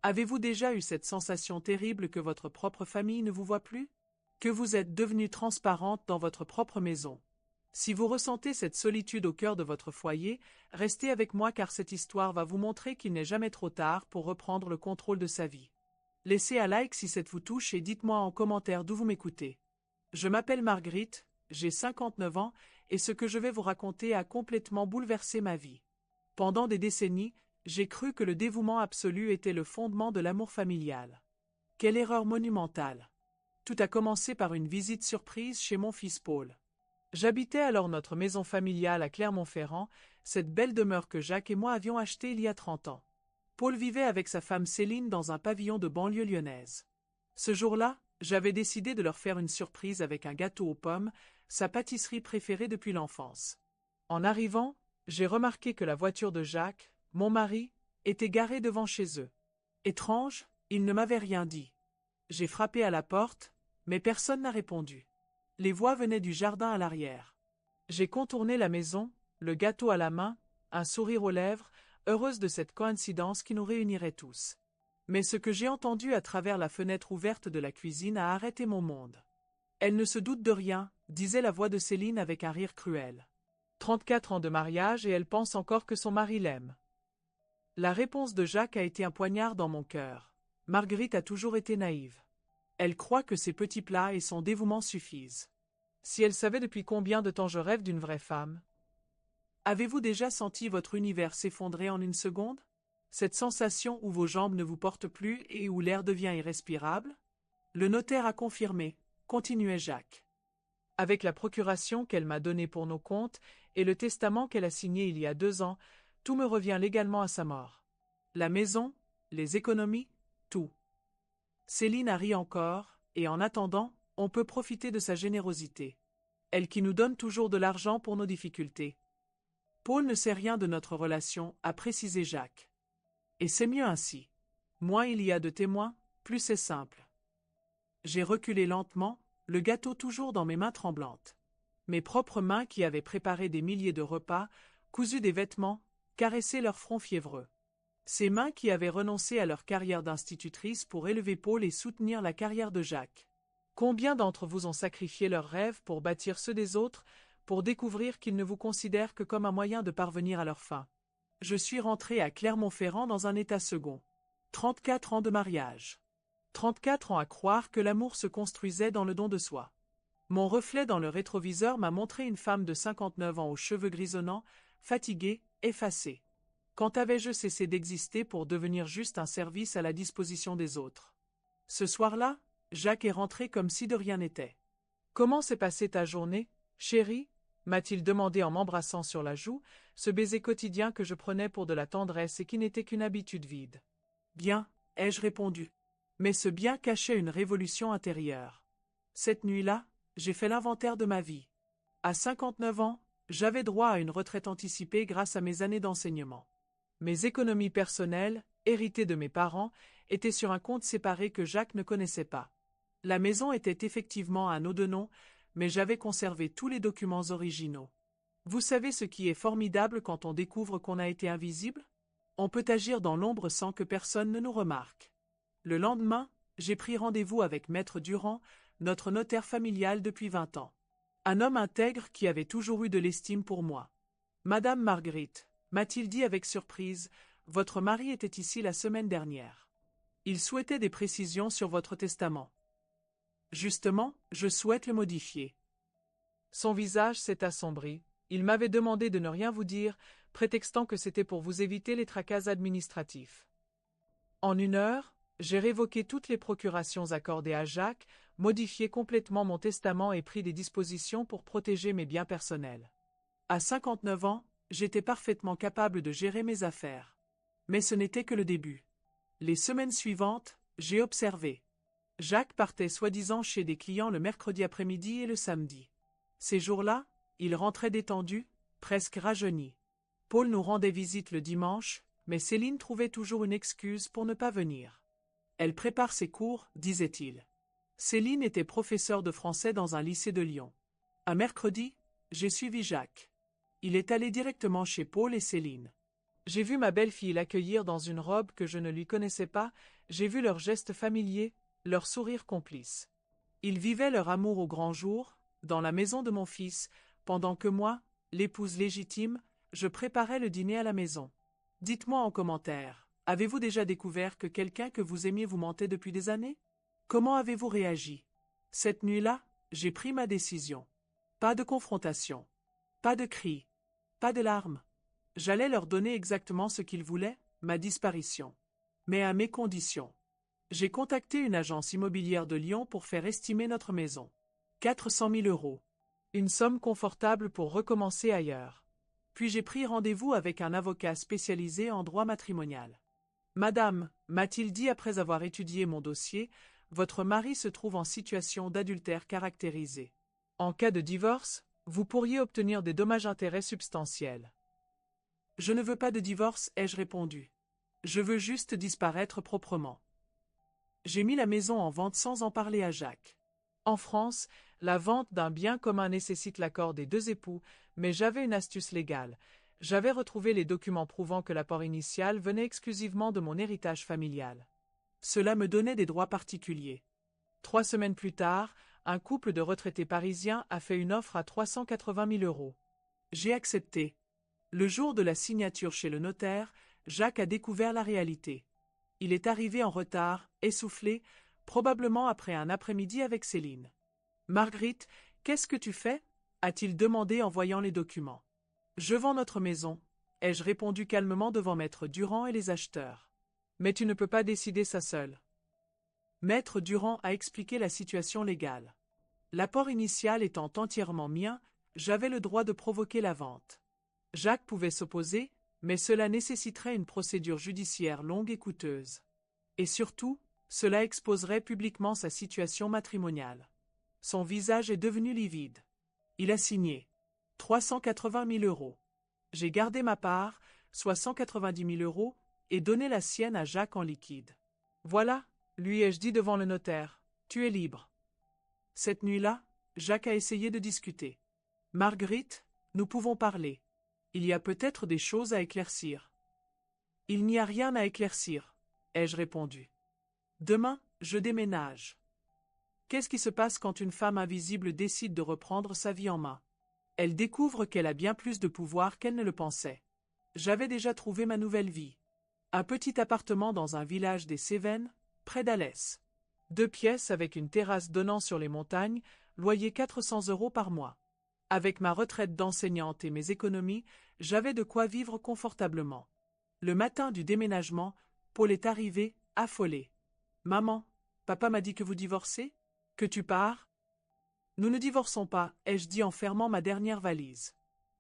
Avez-vous déjà eu cette sensation terrible que votre propre famille ne vous voit plus? Que vous êtes devenue transparente dans votre propre maison? Si vous ressentez cette solitude au cœur de votre foyer, restez avec moi car cette histoire va vous montrer qu'il n'est jamais trop tard pour reprendre le contrôle de sa vie. Laissez un like si cette vous touche et dites-moi en commentaire d'où vous m'écoutez. Je m'appelle Marguerite, j'ai 59 ans, et ce que je vais vous raconter a complètement bouleversé ma vie. Pendant des décennies, j'ai cru que le dévouement absolu était le fondement de l'amour familial. Quelle erreur monumentale! Tout a commencé par une visite surprise chez mon fils Paul. J'habitais alors notre maison familiale à Clermont-Ferrand, cette belle demeure que Jacques et moi avions achetée il y a 30 ans. Paul vivait avec sa femme Céline dans un pavillon de banlieue lyonnaise. Ce jour-là, j'avais décidé de leur faire une surprise avec un gâteau aux pommes, sa pâtisserie préférée depuis l'enfance. En arrivant, j'ai remarqué que la voiture de Jacques, mon mari, était garée devant chez eux. Étrange, il ne m'avait rien dit. J'ai frappé à la porte, mais personne n'a répondu. Les voix venaient du jardin à l'arrière. J'ai contourné la maison, le gâteau à la main, un sourire aux lèvres, heureuse de cette coïncidence qui nous réunirait tous. Mais ce que j'ai entendu à travers la fenêtre ouverte de la cuisine a arrêté mon monde. Elle ne se doute de rien, disait la voix de Céline avec un rire cruel. 34 ans de mariage et elle pense encore que son mari l'aime. La réponse de Jacques a été un poignard dans mon cœur. Marguerite a toujours été naïve. Elle croit que ses petits plats et son dévouement suffisent. Si elle savait depuis combien de temps je rêve d'une vraie femme. Avez-vous déjà senti votre univers s'effondrer en une seconde? Cette sensation où vos jambes ne vous portent plus et où l'air devient irrespirable? Le notaire a confirmé, continuait Jacques. Avec la procuration qu'elle m'a donnée pour nos comptes et le testament qu'elle a signé il y a 2 ans, tout me revient légalement à sa mort. La maison, les économies, tout. Céline a ri encore, et en attendant, on peut profiter de sa générosité. Elle qui nous donne toujours de l'argent pour nos difficultés. Paul ne sait rien de notre relation, a précisé Jacques. Et c'est mieux ainsi. Moins il y a de témoins, plus c'est simple. J'ai reculé lentement, le gâteau toujours dans mes mains tremblantes. Mes propres mains qui avaient préparé des milliers de repas, cousu des vêtements, caressé leur front fiévreux. Ces mains qui avaient renoncé à leur carrière d'institutrice pour élever Paul et soutenir la carrière de Jacques. Combien d'entre vous ont sacrifié leurs rêves pour bâtir ceux des autres, pour découvrir qu'ils ne vous considèrent que comme un moyen de parvenir à leur fin? Je suis rentré à Clermont-Ferrand dans un état second. 34 ans de mariage. 34 ans à croire que l'amour se construisait dans le don de soi. Mon reflet dans le rétroviseur m'a montré une femme de 59 ans aux cheveux grisonnants, fatiguée, effacée. Quand avais-je cessé d'exister pour devenir juste un service à la disposition des autres? Ce soir-là, Jacques est rentré comme si de rien n'était. « Comment s'est passée ta journée, chérie ?» m'a-t-il demandé en m'embrassant sur la joue, ce baiser quotidien que je prenais pour de la tendresse et qui n'était qu'une habitude vide. « Bien, ai-je répondu. Mais ce bien cachait une révolution intérieure. Cette nuit-là, j'ai fait l'inventaire de ma vie. À 59 ans, j'avais droit à une retraite anticipée grâce à mes années d'enseignement. Mes économies personnelles, héritées de mes parents, étaient sur un compte séparé que Jacques ne connaissait pas. La maison était effectivement à nos deux noms, mais j'avais conservé tous les documents originaux. Vous savez ce qui est formidable quand on découvre qu'on a été invisible? On peut agir dans l'ombre sans que personne ne nous remarque. Le lendemain, j'ai pris rendez-vous avec Maître Durand, notre notaire familial depuis 20 ans. Un homme intègre qui avait toujours eu de l'estime pour moi. « Madame Marguerite, m'a-t-il dit avec surprise, votre mari était ici la semaine dernière. Il souhaitait des précisions sur votre testament. Justement, je souhaite le modifier. » Son visage s'est assombri. Il m'avait demandé de ne rien vous dire, prétextant que c'était pour vous éviter les tracas administratifs. En 1 heure, j'ai révoqué toutes les procurations accordées à Jacques, modifié complètement mon testament et pris des dispositions pour protéger mes biens personnels. À 59 ans, j'étais parfaitement capable de gérer mes affaires. Mais ce n'était que le début. Les semaines suivantes, j'ai observé. Jacques partait soi-disant chez des clients le mercredi après-midi et le samedi. Ces jours-là, il rentrait détendu, presque rajeuni. Paul nous rendait visite le dimanche, mais Céline trouvait toujours une excuse pour ne pas venir. Elle prépare ses cours, disait-il. Céline était professeure de français dans un lycée de Lyon. Un mercredi, j'ai suivi Jacques. Il est allé directement chez Paul et Céline. J'ai vu ma belle-fille l'accueillir dans une robe que je ne lui connaissais pas, j'ai vu leurs gestes familiers, leur sourire complice. Ils vivaient leur amour au grand jour, dans la maison de mon fils, pendant que moi, l'épouse légitime, je préparais le dîner à la maison. Dites-moi en commentaire, avez-vous déjà découvert que quelqu'un que vous aimiez vous mentait depuis des années? Comment avez-vous réagi? Cette nuit-là, j'ai pris ma décision. Pas de confrontation. Pas de cris. Pas de larmes. J'allais leur donner exactement ce qu'ils voulaient, ma disparition. Mais à mes conditions. J'ai contacté une agence immobilière de Lyon pour faire estimer notre maison. 400 000 euros. Une somme confortable pour recommencer ailleurs. Puis j'ai pris rendez-vous avec un avocat spécialisé en droit matrimonial. Madame, m'a-t-il dit après avoir étudié mon dossier, votre mari se trouve en situation d'adultère caractérisé. En cas de divorce, vous pourriez obtenir des dommages-intérêts substantiels. Je ne veux pas de divorce, ai-je répondu. Je veux juste disparaître proprement. J'ai mis la maison en vente sans en parler à Jacques. En France, la vente d'un bien commun nécessite l'accord des deux époux, mais j'avais une astuce légale. J'avais retrouvé les documents prouvant que l'apport initial venait exclusivement de mon héritage familial. Cela me donnait des droits particuliers. 3 semaines plus tard, un couple de retraités parisiens a fait une offre à 380 000 euros. J'ai accepté. Le jour de la signature chez le notaire, Jacques a découvert la réalité. Il est arrivé en retard, essoufflé, probablement après un après-midi avec Céline. « Marguerite, qu'est-ce que tu fais » a-t-il demandé en voyant les documents. « Je vends notre maison » ai-je répondu calmement devant Maître Durand et les acheteurs. « Mais tu ne peux pas décider ça seul. » Maître Durand a expliqué la situation légale. L'apport initial étant entièrement mien, j'avais le droit de provoquer la vente. Jacques pouvait s'opposer, mais cela nécessiterait une procédure judiciaire longue et coûteuse. Et surtout, cela exposerait publiquement sa situation matrimoniale. Son visage est devenu livide. Il a signé. 380 000 euros. J'ai gardé ma part, soit 190 000 euros, et donné la sienne à Jacques en liquide. Voilà, lui ai-je dit devant le notaire, tu es libre. Cette nuit-là, Jacques a essayé de discuter. Marguerite, nous pouvons parler. Il y a peut-être des choses à éclaircir. Il n'y a rien à éclaircir, ai-je répondu. Demain, je déménage. Qu'est-ce qui se passe quand une femme invisible décide de reprendre sa vie en main? Elle découvre qu'elle a bien plus de pouvoir qu'elle ne le pensait. J'avais déjà trouvé ma nouvelle vie. Un petit appartement dans un village des Cévennes, près d'Alès. 2 pièces avec une terrasse donnant sur les montagnes, loyer 400 euros par mois. Avec ma retraite d'enseignante et mes économies, j'avais de quoi vivre confortablement. Le matin du déménagement, Paul est arrivé, affolé. « Maman, papa m'a dit que vous divorcez? Que tu pars? » « Nous ne divorçons pas, ai-je dit en fermant ma dernière valise.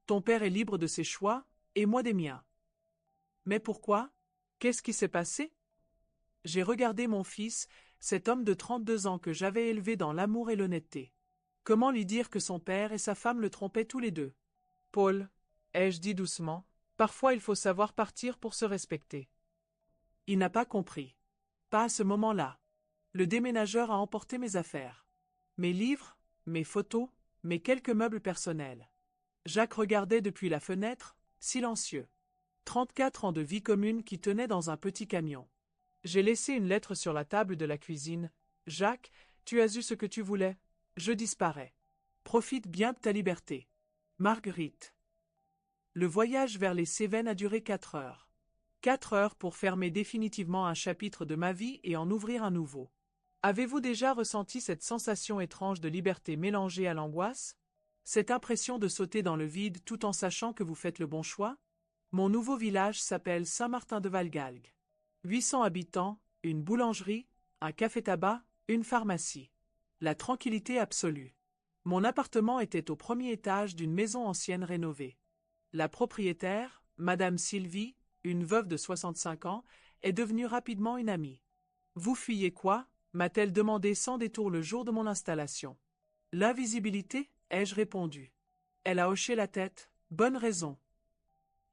Ton père est libre de ses choix, et moi des miens. Mais pourquoi? Qu'est-ce qui s'est passé? J'ai regardé mon fils, cet homme de 32 ans que j'avais élevé dans l'amour et l'honnêteté. Comment lui dire que son père et sa femme le trompaient tous les deux? Paul, ai-je dit doucement, parfois il faut savoir partir pour se respecter. Il n'a pas compris. Pas à ce moment-là. Le déménageur a emporté mes affaires. Mes livres, mes photos, mes quelques meubles personnels. Jacques regardait depuis la fenêtre, silencieux. 34 ans de vie commune qui tenaient dans un petit camion. J'ai laissé une lettre sur la table de la cuisine. « Jacques, tu as eu ce que tu voulais. Je disparais. Profite bien de ta liberté. Marguerite. » Le voyage vers les Cévennes a duré 4 heures. 4 heures pour fermer définitivement un chapitre de ma vie et en ouvrir un nouveau. Avez-vous déjà ressenti cette sensation étrange de liberté mélangée à l'angoisse? Cette impression de sauter dans le vide tout en sachant que vous faites le bon choix? Mon nouveau village s'appelle Saint-Martin-de-Valgalgues. 800 habitants, une boulangerie, un café-tabac, une pharmacie. La tranquillité absolue. Mon appartement était au premier étage d'une maison ancienne rénovée. La propriétaire, Madame Sylvie, une veuve de 65 ans, est devenue rapidement une amie. « Vous fuyez quoi » m'a-t-elle demandé sans détour le jour de mon installation. « L'invisibilité » ai-je répondu. Elle a hoché la tête. « Bonne raison. »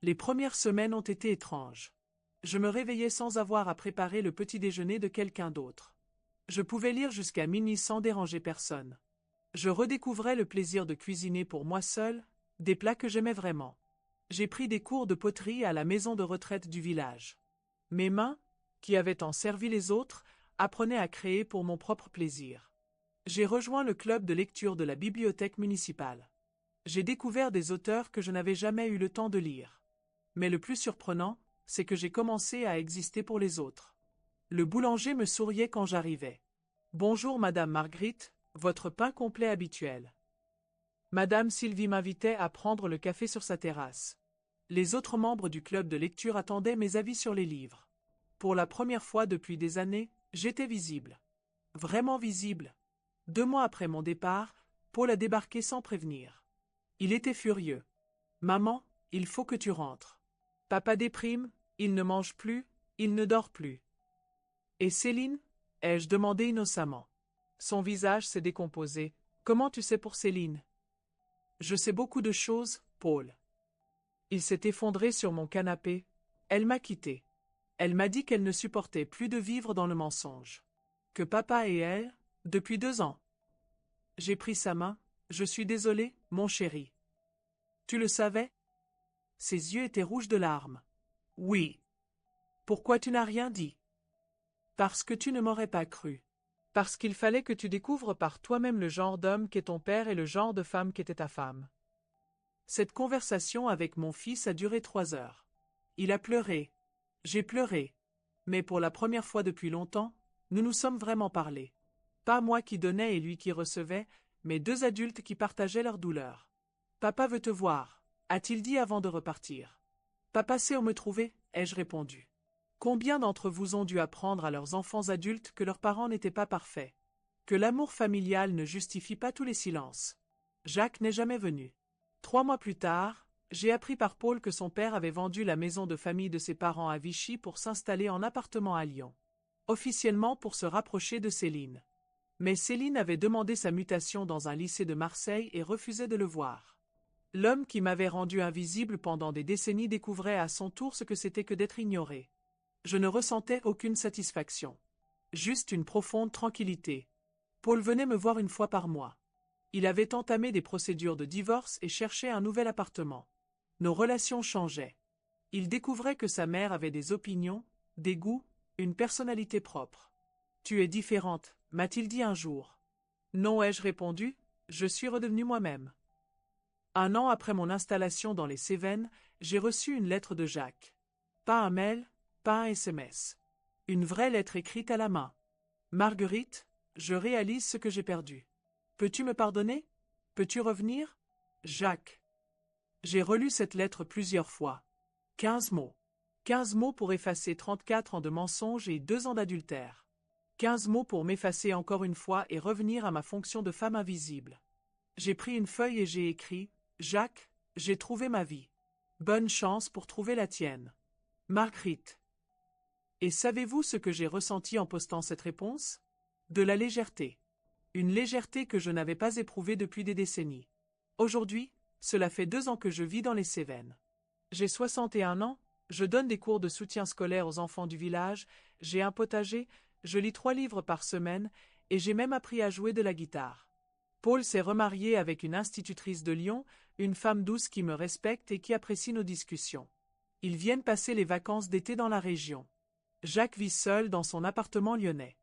Les premières semaines ont été étranges. Je me réveillais sans avoir à préparer le petit déjeuner de quelqu'un d'autre. Je pouvais lire jusqu'à minuit sans déranger personne. Je redécouvrais le plaisir de cuisiner pour moi seul, des plats que j'aimais vraiment. J'ai pris des cours de poterie à la maison de retraite du village. Mes mains, qui avaient tant servi les autres, apprenaient à créer pour mon propre plaisir. J'ai rejoint le club de lecture de la bibliothèque municipale. J'ai découvert des auteurs que je n'avais jamais eu le temps de lire. Mais le plus surprenant, c'est que j'ai commencé à exister pour les autres. Le boulanger me souriait quand j'arrivais. « Bonjour Madame Marguerite, votre pain complet habituel. » Madame Sylvie m'invitait à prendre le café sur sa terrasse. Les autres membres du club de lecture attendaient mes avis sur les livres. Pour la première fois depuis des années, j'étais visible. Vraiment visible. 2 mois après mon départ, Paul a débarqué sans prévenir. Il était furieux. « Maman, il faut que tu rentres. Papa déprime, il ne mange plus, il ne dort plus. » « Et Céline ?» ai-je demandé innocemment. Son visage s'est décomposé. « Comment tu sais pour Céline ?»« Je sais beaucoup de choses, Paul. » Il s'est effondré sur mon canapé. Elle m'a quitté. Elle m'a dit qu'elle ne supportait plus de vivre dans le mensonge. Que papa et elle, depuis 2 ans. J'ai pris sa main. « Je suis désolé, mon chéri. » « Tu le savais ?» Ses yeux étaient rouges de larmes. « Oui. »« Pourquoi tu n'as rien dit ?»« Parce que tu ne m'aurais pas cru. Parce qu'il fallait que tu découvres par toi-même le genre d'homme qu'est ton père et le genre de femme qu'était ta femme. » Cette conversation avec mon fils a duré 3 heures. Il a pleuré. J'ai pleuré. Mais pour la première fois depuis longtemps, nous nous sommes vraiment parlé. Pas moi qui donnais et lui qui recevait, mais 2 adultes qui partageaient leur douleur. « Papa veut te voir », a-t-il dit avant de repartir. « Papa sait où me trouver », ai-je répondu. Combien d'entre vous ont dû apprendre à leurs enfants adultes que leurs parents n'étaient pas parfaits, que l'amour familial ne justifie pas tous les silences. Jacques n'est jamais venu. 3 mois plus tard, j'ai appris par Paul que son père avait vendu la maison de famille de ses parents à Vichy pour s'installer en appartement à Lyon. Officiellement pour se rapprocher de Céline. Mais Céline avait demandé sa mutation dans un lycée de Marseille et refusait de le voir. L'homme qui m'avait rendu invisible pendant des décennies découvrait à son tour ce que c'était que d'être ignoré. Je ne ressentais aucune satisfaction. Juste une profonde tranquillité. Paul venait me voir 1 fois par mois. Il avait entamé des procédures de divorce et cherchait un nouvel appartement. Nos relations changeaient. Il découvrait que sa mère avait des opinions, des goûts, une personnalité propre. « Tu es différente », m'a-t-il dit un jour. « Non », ai-je répondu, « je suis redevenu moi-même. » 1 an après mon installation dans les Cévennes, j'ai reçu une lettre de Jacques. Pas un mail, pas un SMS. Une vraie lettre écrite à la main. « Marguerite, je réalise ce que j'ai perdu. Peux-tu me pardonner? Peux-tu revenir? Jacques. » J'ai relu cette lettre plusieurs fois. 15 mots. 15 mots pour effacer 34 ans de mensonges et 2 ans d'adultère. 15 mots pour m'effacer encore une fois et revenir à ma fonction de femme invisible. J'ai pris une feuille et j'ai écrit « Jacques, j'ai trouvé ma vie. Bonne chance pour trouver la tienne. Marguerite. » Et savez-vous ce que j'ai ressenti en postant cette réponse? De la légèreté. Une légèreté que je n'avais pas éprouvée depuis des décennies. Aujourd'hui, cela fait 2 ans que je vis dans les Cévennes. J'ai 61 ans, je donne des cours de soutien scolaire aux enfants du village, j'ai un potager, je lis 3 livres par semaine et j'ai même appris à jouer de la guitare. Paul s'est remarié avec une institutrice de Lyon, une femme douce qui me respecte et qui apprécie nos discussions. Ils viennent passer les vacances d'été dans la région. Jacques vit seul dans son appartement lyonnais.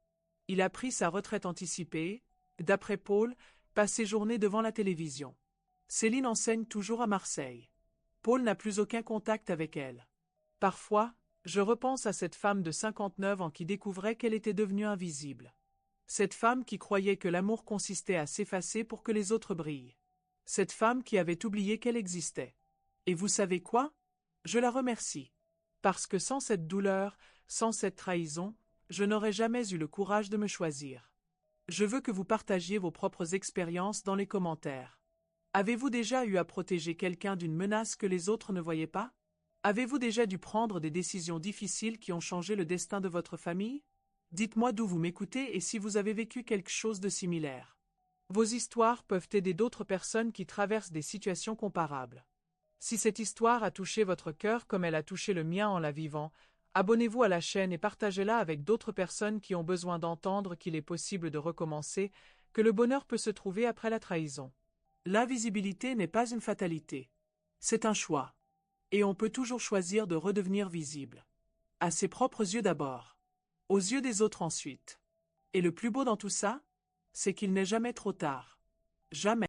Il a pris sa retraite anticipée, d'après Paul, passe ses journées devant la télévision. Céline enseigne toujours à Marseille. Paul n'a plus aucun contact avec elle. Parfois, je repense à cette femme de 59 ans qui découvrait qu'elle était devenue invisible. Cette femme qui croyait que l'amour consistait à s'effacer pour que les autres brillent. Cette femme qui avait oublié qu'elle existait. Et vous savez quoi? Je la remercie. Parce que sans cette douleur, sans cette trahison, je n'aurais jamais eu le courage de me choisir. Je veux que vous partagiez vos propres expériences dans les commentaires. Avez-vous déjà eu à protéger quelqu'un d'une menace que les autres ne voyaient pas? Avez-vous déjà dû prendre des décisions difficiles qui ont changé le destin de votre famille? Dites-moi d'où vous m'écoutez et si vous avez vécu quelque chose de similaire. Vos histoires peuvent aider d'autres personnes qui traversent des situations comparables. Si cette histoire a touché votre cœur comme elle a touché le mien en la vivant, abonnez-vous à la chaîne et partagez-la avec d'autres personnes qui ont besoin d'entendre qu'il est possible de recommencer, que le bonheur peut se trouver après la trahison. L'invisibilité n'est pas une fatalité. C'est un choix. Et on peut toujours choisir de redevenir visible. À ses propres yeux d'abord. Aux yeux des autres ensuite. Et le plus beau dans tout ça, c'est qu'il n'est jamais trop tard. Jamais.